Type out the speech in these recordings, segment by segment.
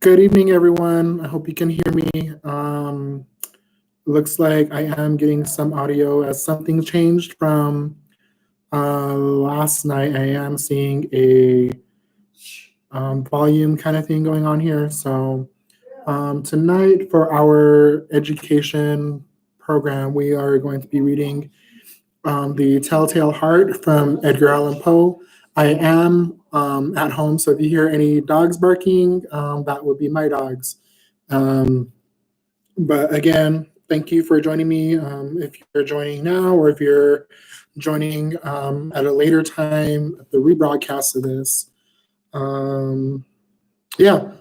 Good evening, everyone. I hope you can hear me. Looks like I am getting some audio as something changed from last night. I am seeing a volume kind of thing going on here. So tonight for our education program, we are going to be reading The Telltale Heart from Edgar Allan Poe. I am at home, so if you hear any dogs barking, that would be my dogs. But again, thank you for joining me. If you're joining now or if you're joining at a later time, the rebroadcast of this.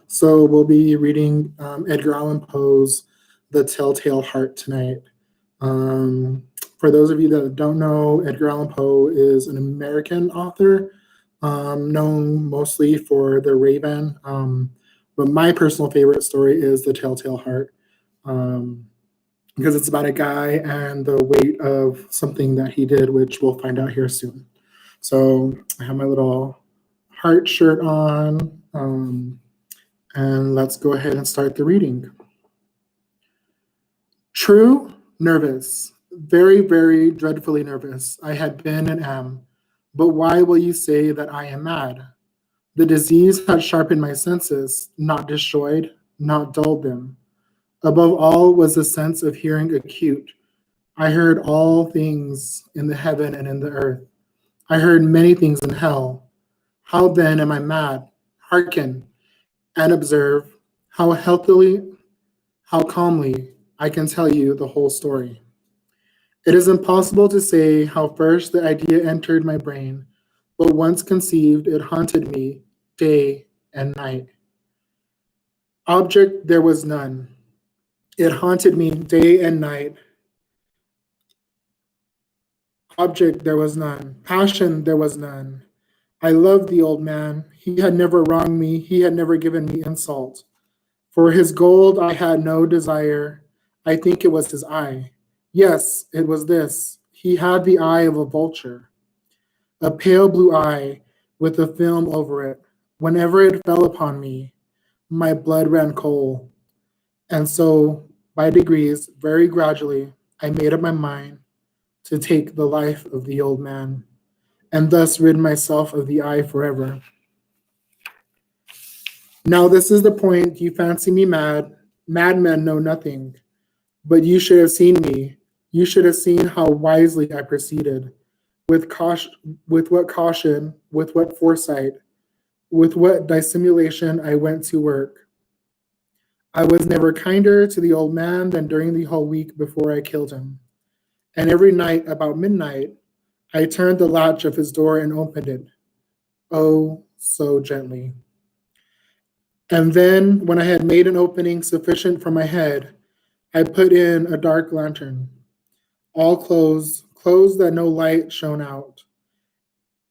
So we'll be reading Edgar Allan Poe's The Telltale Heart tonight. For those of you that don't know, Edgar Allan Poe is an American author, known mostly for The Raven. But my personal favorite story is The Telltale Heart, because it's about a guy and the weight of something that he did, which we'll find out here soon. So I have my little heart shirt on, and let's go ahead and start the reading. True, nervous, very, very dreadfully nervous. I had been and am. But why will you say that I am mad? The disease had sharpened my senses, not destroyed, not dulled them. Above all was the sense of hearing acute. I heard all things in the heaven and in the earth. I heard many things in hell. How then am I mad? Hearken and observe how healthily, how calmly I can tell you the whole story. It is impossible to say how first the idea entered my brain, but once conceived, it haunted me day and night. Object there was none. It haunted me day and night. Object there was none. Passion there was none. I loved the old man. He had never wronged me. He had never given me insult. For his gold I had no desire. I think it was his eye. Yes, it was this. He had the eye of a vulture, a pale blue eye with a film over it. Whenever it fell upon me, my blood ran cold. And so, by degrees, very gradually, I made up my mind to take the life of the old man, and thus rid myself of the eye forever. Now this is the point. You fancy me mad. Madmen know nothing. But you should have seen me. You should have seen how wisely I proceeded, with what caution, with what foresight, with what dissimulation I went to work. I was never kinder to the old man than during the whole week before I killed him. And every night about midnight, I turned the latch of his door and opened it. Oh, so gently. And then, when I had made an opening sufficient for my head, I put in a dark lantern, all closed that no light shone out.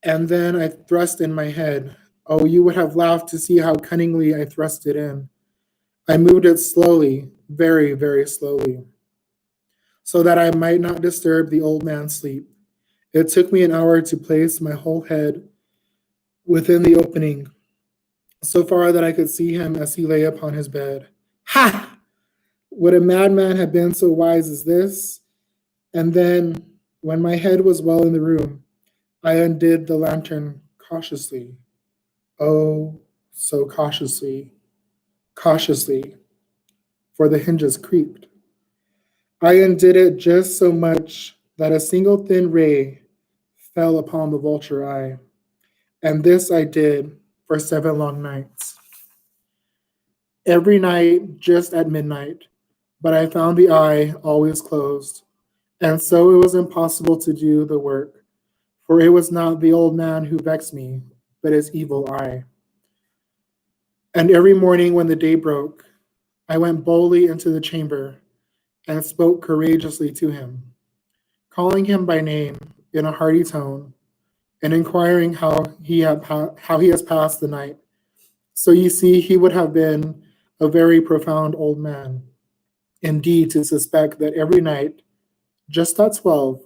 And then I thrust in my head. Oh, you would have laughed to see how cunningly I thrust it in. I moved it slowly, very, very slowly, so that I might not disturb the old man's sleep. It took me an hour to place my whole head within the opening, so far that I could see him as he lay upon his bed. Ha! Would a madman have been so wise as this? And then, when my head was well in the room, I undid the lantern cautiously. Oh, so cautiously, for the hinges creaked. I undid it just so much that a single thin ray fell upon the vulture eye, and this I did for 7 long nights. Every night, just at midnight, but I found the eye always closed, and so it was impossible to do the work, for it was not the old man who vexed me, but his evil eye. And every morning when the day broke, I went boldly into the chamber and spoke courageously to him, calling him by name in a hearty tone, and inquiring how he has passed the night. So you see, he would have been a very profound old man, indeed, to suspect that every night, just at 12,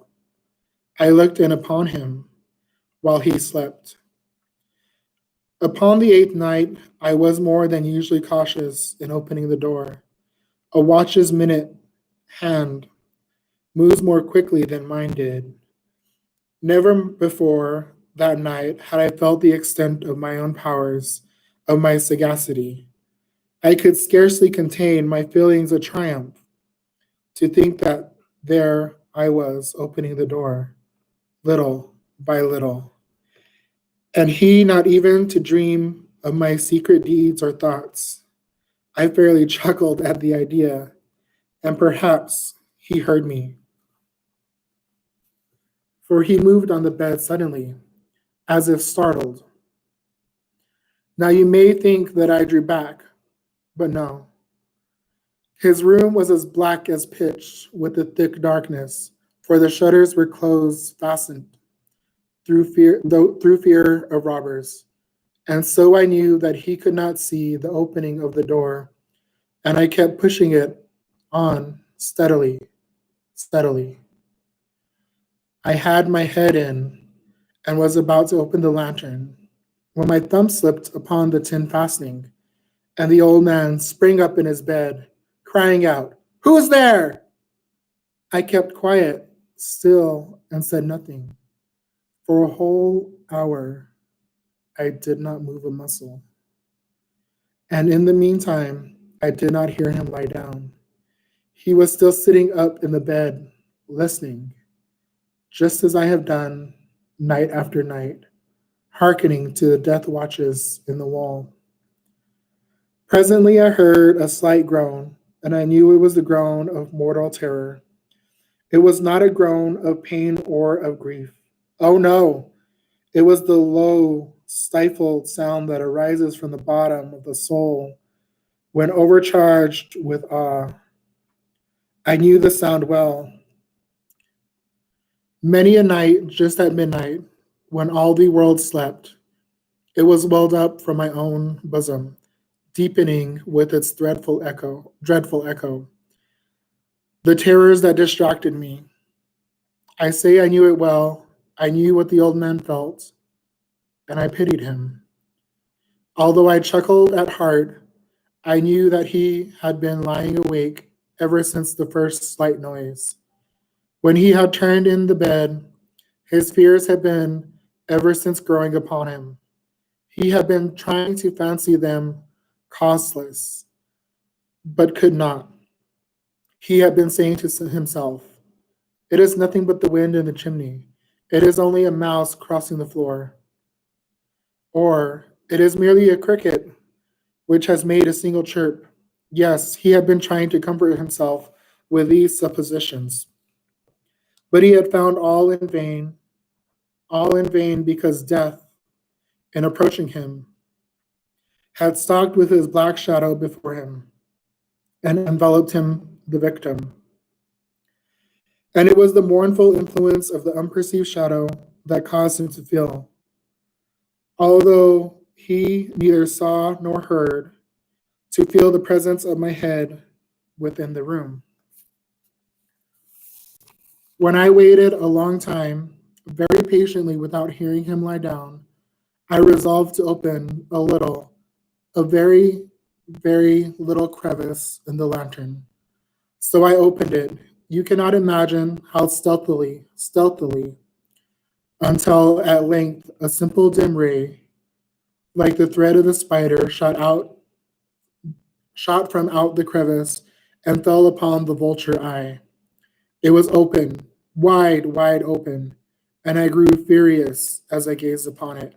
I looked in upon him while he slept. Upon the eighth night, I was more than usually cautious in opening the door. A watch's minute hand moves more quickly than mine did. Never before that night had I felt the extent of my own powers, of my sagacity. I could scarcely contain my feelings of triumph to think that there I was opening the door, little by little, and he not even to dream of my secret deeds or thoughts. I fairly chuckled at the idea, and perhaps he heard me, for he moved on the bed suddenly, as if startled. Now you may think that I drew back, but no. His room was as black as pitch with the thick darkness, for the shutters were closed, fastened through fear of robbers. And so I knew that he could not see the opening of the door, and I kept pushing it on steadily, steadily. I had my head in and was about to open the lantern when my thumb slipped upon the tin fastening, and the old man sprang up in his bed, crying out, "Who's there?" I kept quiet, still, and said nothing. For a whole hour, I did not move a muscle. And in the meantime, I did not hear him lie down. He was still sitting up in the bed, listening, just as I have done night after night, hearkening to the death watches in the wall. Presently, I heard a slight groan, and I knew it was the groan of mortal terror. It was not a groan of pain or of grief. Oh no, it was the low, stifled sound that arises from the bottom of the soul when overcharged with awe. I knew the sound well. Many a night, just at midnight, when all the world slept, it was welled up from my own bosom, deepening with its dreadful echo. The terrors that distracted me. I say I knew it well. I knew what the old man felt, and I pitied him. Although I chuckled at heart, I knew that he had been lying awake ever since the first slight noise. When he had turned in the bed, his fears had been ever since growing upon him. He had been trying to fancy them causeless, but could not. He had been saying to himself, "It is nothing but the wind in the chimney. It is only a mouse crossing the floor." Or, "It is merely a cricket which has made a single chirp." Yes, he had been trying to comfort himself with these suppositions. But he had found all in vain because death, in approaching him, had stalked with his black shadow before him and enveloped him, the victim. And it was the mournful influence of the unperceived shadow that caused him to feel, although he neither saw nor heard, to feel the presence of my head within the room. When I waited a long time, very patiently without hearing him lie down, I resolved to open a very, very little crevice in the lantern. So I opened it. You cannot imagine how stealthily, until at length a simple dim ray, like the thread of the spider, shot from out the crevice and fell upon the vulture eye. It was open, wide, wide open, and I grew furious as I gazed upon it.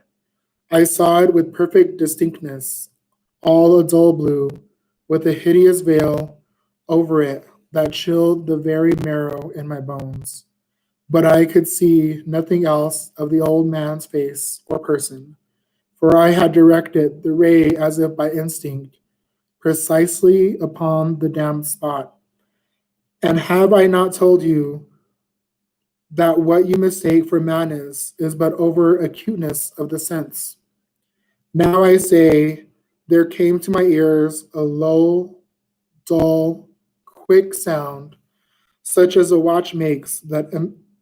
I saw it with perfect distinctness, all a dull blue, with a hideous veil over it that chilled the very marrow in my bones. But I could see nothing else of the old man's face or person, for I had directed the ray as if by instinct, precisely upon the damned spot. And have I not told you that what you mistake for madness is but over acuteness of the sense? Now I say, there came to my ears a low, dull, quick sound, such as a watch makes that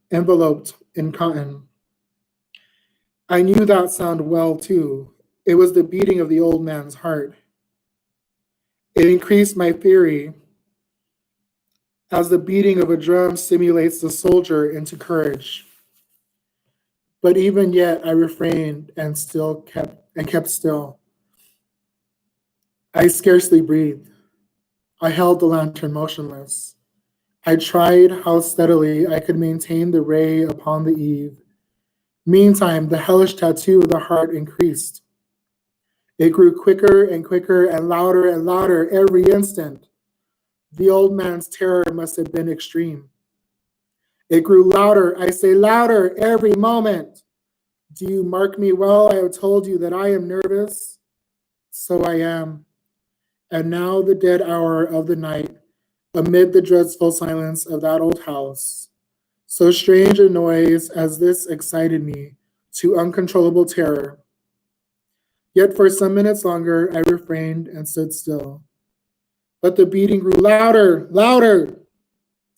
enveloped in cotton. I knew that sound well too. It was the beating of the old man's heart. It increased my fury as the beating of a drum stimulates the soldier into courage. But even yet I refrained and kept still. I scarcely breathed. I held the lantern motionless. I tried how steadily I could maintain the ray upon the eve. Meantime, the hellish tattoo of the heart increased. It grew quicker and louder every instant. The old man's terror must have been extreme. It grew louder, I say louder, every moment. Do you mark me well? I have told you that I am nervous. So I am. And now the dead hour of the night, amid the dreadful silence of that old house, so strange a noise as this excited me to uncontrollable terror. Yet for some minutes longer I refrained and stood still. But the beating grew louder.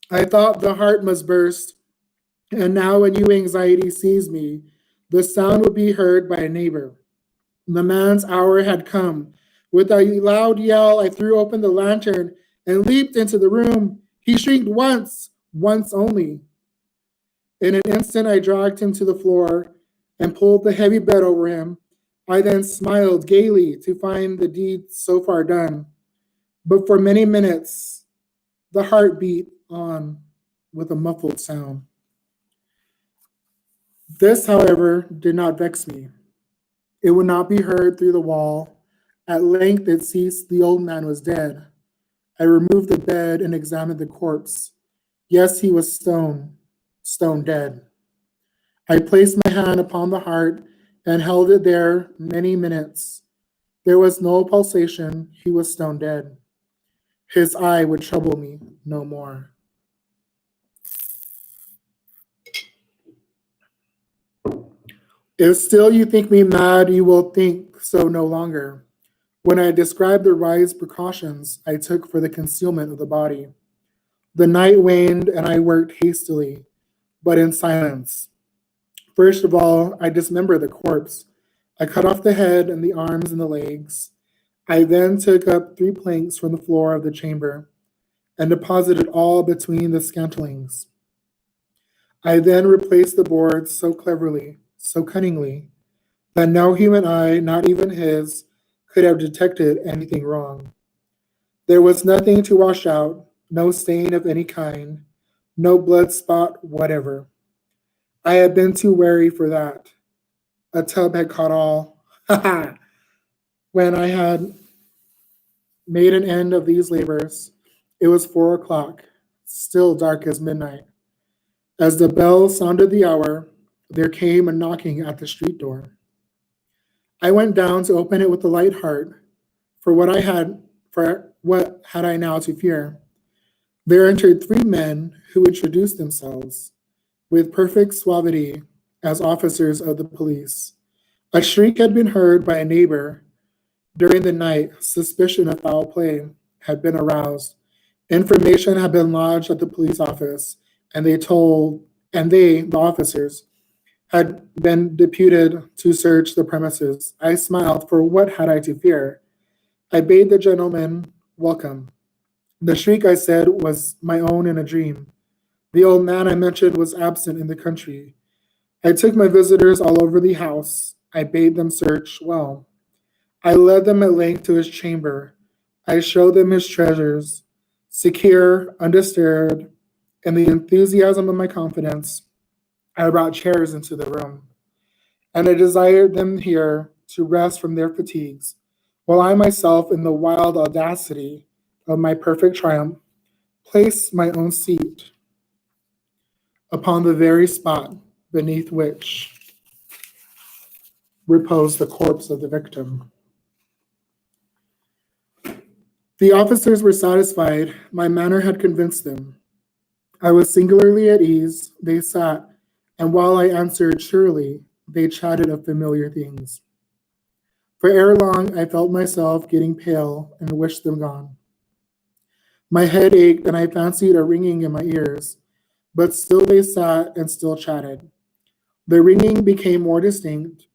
I thought the heart must burst. And now a new anxiety seized me. The sound would be heard by a neighbor. The man's hour had come. With a loud yell, I threw open the lantern and leaped into the room. He shrieked once only. In an instant, I dragged him to the floor and pulled the heavy bed over him. I then smiled gaily to find the deed so far done. But for many minutes, the heart beat on with a muffled sound. This, however, did not vex me. It would not be heard through the wall. At length it ceased. The old man was dead. I removed the bed and examined the corpse. Yes, he was stone dead. I placed my hand upon the heart and held it there many minutes. There was no pulsation. He was stone dead. His eye would trouble me no more. If still you think me mad, you will think so no longer. When I described the wise precautions I took for the concealment of the body, the night waned and I worked hastily, but in silence. First of all, I dismembered the corpse. I cut off the head and the arms and the legs. I then took up 3 planks from the floor of the chamber and deposited all between the scantlings. I then replaced the boards so cleverly, so cunningly, that no human eye, not even his, could have detected anything wrong. There was nothing to wash out, no stain of any kind, no blood spot whatever. I had been too wary for that. A tub had caught all. Ha ha! When I had made an end of these labors, it was 4 o'clock, still dark as midnight. As the bell sounded the hour, there came a knocking at the street door. I went down to open it with a light heart, for what had I now to fear? There entered 3 men who introduced themselves with perfect suavity as officers of the police. A shriek had been heard by a neighbor. During the night, suspicion of foul play had been aroused. Information had been lodged at the police office, and the officers, had been deputed to search the premises. I smiled, for what had I to fear? I bade the gentleman welcome. The shriek, I said, was my own in a dream. The old man I mentioned was absent in the country. I took my visitors all over the house. I bade them search well. I led them at length to his chamber. I showed them his treasures. Secure, undisturbed, in the enthusiasm of my confidence, I brought chairs into the room, and I desired them here to rest from their fatigues, while I myself, in the wild audacity of my perfect triumph, placed my own seat upon the very spot beneath which reposed the corpse of the victim. The officers were satisfied. My manner had convinced them. I was singularly at ease. They sat, and while I answered cheerily, they chatted of familiar things. For ere long, I felt myself getting pale and wished them gone. My head ached, and I fancied a ringing in my ears, but still they sat and still chatted. The ringing became more distinct.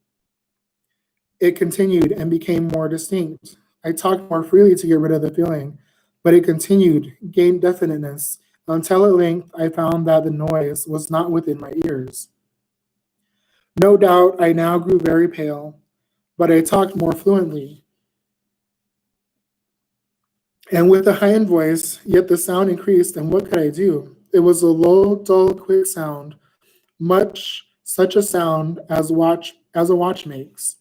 It continued and became more distinct. I talked more freely to get rid of the feeling, but it continued, gained definiteness, until at length I found that the noise was not within my ears. No doubt I now grew very pale, but I talked more fluently, and with a heightened voice, yet the sound increased, and what could I do? It was a low, dull, quick sound, much such a sound as a watch makes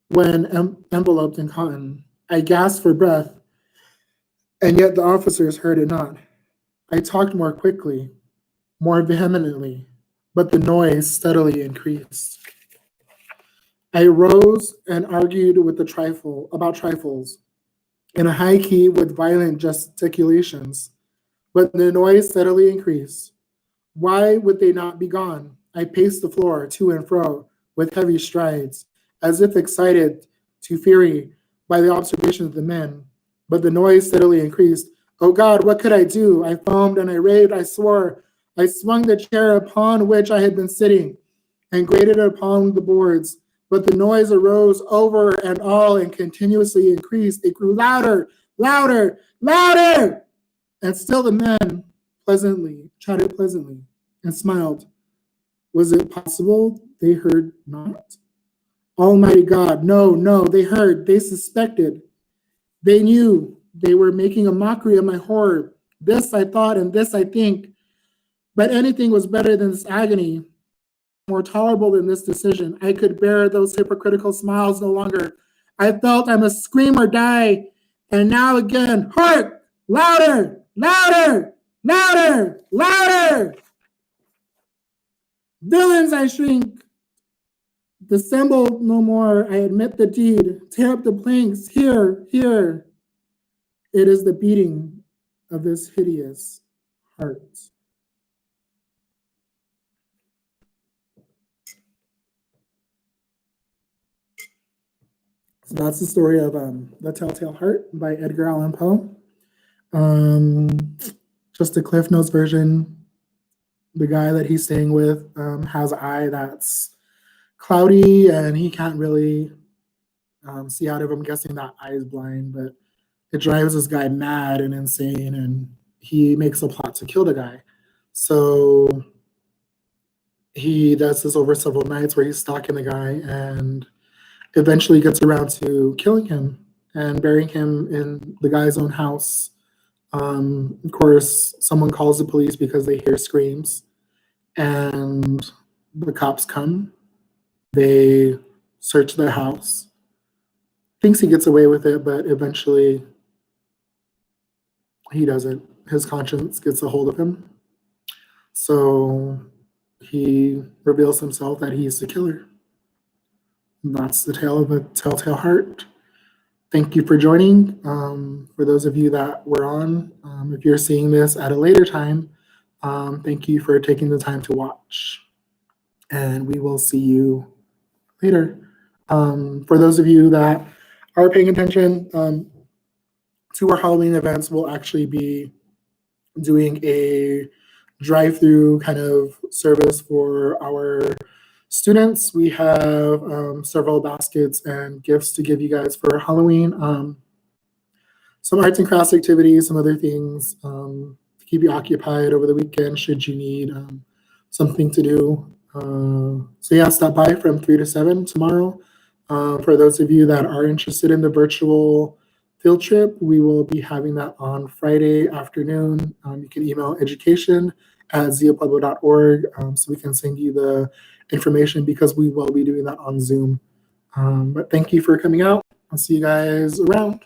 when enveloped in cotton. I gasped for breath, and yet the officers heard it not. I talked more quickly, more vehemently, but the noise steadily increased. I rose and argued with the about trifles in a high key with violent gesticulations, but the noise steadily increased. Why would they not be gone? I paced the floor to and fro with heavy strides, as if excited to fury by the observation of the men, but the noise steadily increased. Oh God, what could I do? I foamed and I raved, I swore. I swung the chair upon which I had been sitting and grated it upon the boards, but the noise arose over and all and continuously increased. It grew louder, louder, louder, and still the men chatted pleasantly, and smiled. Was it possible they heard not? Almighty God, no, no, they heard, they suspected, they knew, they were making a mockery of my horror. This I thought, and this I think, but anything was better than this agony, more tolerable than this decision. I could bear those hypocritical smiles no longer. I felt I must scream or die, and now again, hark, louder, louder, louder, louder. Villains, I shriek. Dissemble no more, I admit the deed. Tear up the planks, here, here. It is the beating of this hideous heart. So that's the story of The Telltale Heart by Edgar Allan Poe. Just a Cliff Notes version. The guy that he's staying with has an eye that's cloudy and he can't really see out of him. I'm guessing that eye is blind, but it drives this guy mad and insane, and he makes a plot to kill the guy. So he does this over several nights where he's stalking the guy and eventually gets around to killing him and burying him in the guy's own house. Of course, someone calls the police because they hear screams, and the cops come. They search the house. Thinks he gets away with it, but eventually he doesn't. His conscience gets a hold of him. So he reveals himself that he's the killer. And that's the tale of a Telltale Heart. Thank you for joining. For those of you that were on, if you're seeing this at a later time, thank you for taking the time to watch. And we will see you later. For those of you that are paying attention to our Halloween events, we'll actually be doing a drive-through kind of service for our students. We have several baskets and gifts to give you guys for Halloween. Some arts and crafts activities, some other things to keep you occupied over the weekend should you need something to do. So yeah, stop by from 3 to 7 tomorrow. For those of you that are interested in the virtual field trip, we will be having that on Friday afternoon. You can email education@ziapueblo.org so we can send you the information, because we will be doing that on Zoom. But thank you for coming out. I'll see you guys around.